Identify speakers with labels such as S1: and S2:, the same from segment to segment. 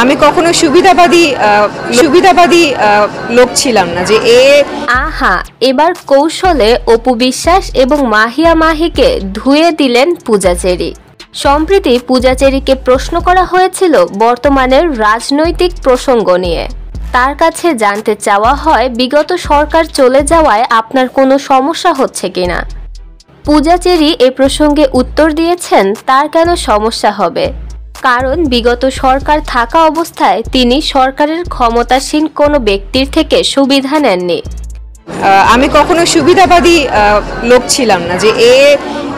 S1: আমি কখনো সুবিধাবাদী লোক ছিলাম না যে
S2: আহা, এবার কৌশলে অপু বিশ্বাস এবং মাহিয়া মাহিকে ধুয়ে দিলেন পূজা চেরি। সম্প্রতি পূজা চেরিকে প্রশ্ন করা হয়েছিল বর্তমানের রাজনৈতিক প্রসঙ্গ নিয়ে। তার কাছে জানতে চাওয়া হয় বিগত সরকার চলে যাওয়ায় আপনার কোনো সমস্যা হচ্ছে কিনা। পূজা চেরি এ প্রসঙ্গে উত্তর দিয়েছেন তার কেন সমস্যা হবে, কারণ বিগত সরকার থাকা অবস্থায় তিনি সরকারের ক্ষমতাসীন কোনো ব্যক্তির থেকে সুবিধা নেননি।
S1: আমি কখনো সুবিধাবাদী লোক ছিলাম না যে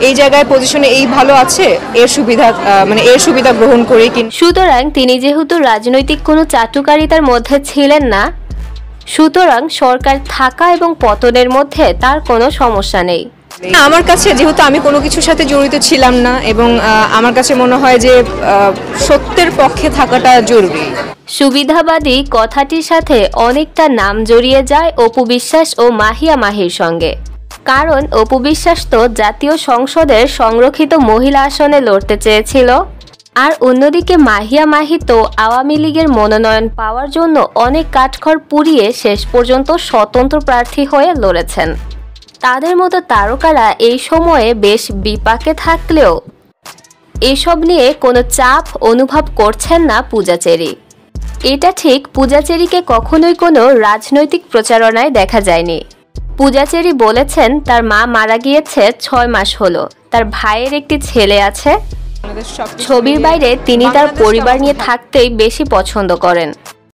S1: এই জায়গায় পজিশনে এই ভালো আছে, এর সুবিধা গ্রহণ করে।
S2: সুতরাং তিনি যেহেতু রাজনৈতিক কোনো চাটুকারিতার মধ্যে ছিলেন না, সুতরাং সরকার থাকা এবং পতনের মধ্যে তার কোনো সমস্যা নেই।
S1: আমার কাছে যেহেতু আমি কোনো কিছুর সাথে জড়িত ছিলাম না এবং আমার কাছে মনে হয় যে সত্যের পক্ষে থাকাটা জরুরি।
S2: সুবিধাবাদী কথাটির সাথে অনেকটা নাম জড়িয়ে যায় অপু বিশ্বাস ও মাহিয়া মাহির সঙ্গে, কারণ অপু বিশ্বাস তো জাতীয় সংসদের সংরক্ষিত মহিলা আসনে লড়তে চেয়েছিল, আর অন্যদিকে মাহিয়া মাহি তো আওয়ামী লীগের মনোনয়ন পাওয়ার জন্য অনেক কাঠখড় পুড়িয়ে শেষ পর্যন্ত স্বতন্ত্র প্রার্থী হয়ে লড়েছেন। তাদের মতো তারকারা এই সময়ে বেশ বিপাকে থাকলেও এসব নিয়ে কোনো চাপ অনুভব করছেন না পূজা চেরি। এটা ঠিক, পূজা চেরিকে কখনোই কোনো রাজনৈতিক প্রচারণায় দেখা যায়নি। পূজা চেরি বলেছেন তার মা মারা গিয়েছে 6 মাস হলো, তার ভাইয়ের একটি ছেলে আছে। ছবির বাইরে তিনি তার পরিবার নিয়ে থাকতেই বেশি পছন্দ করেন।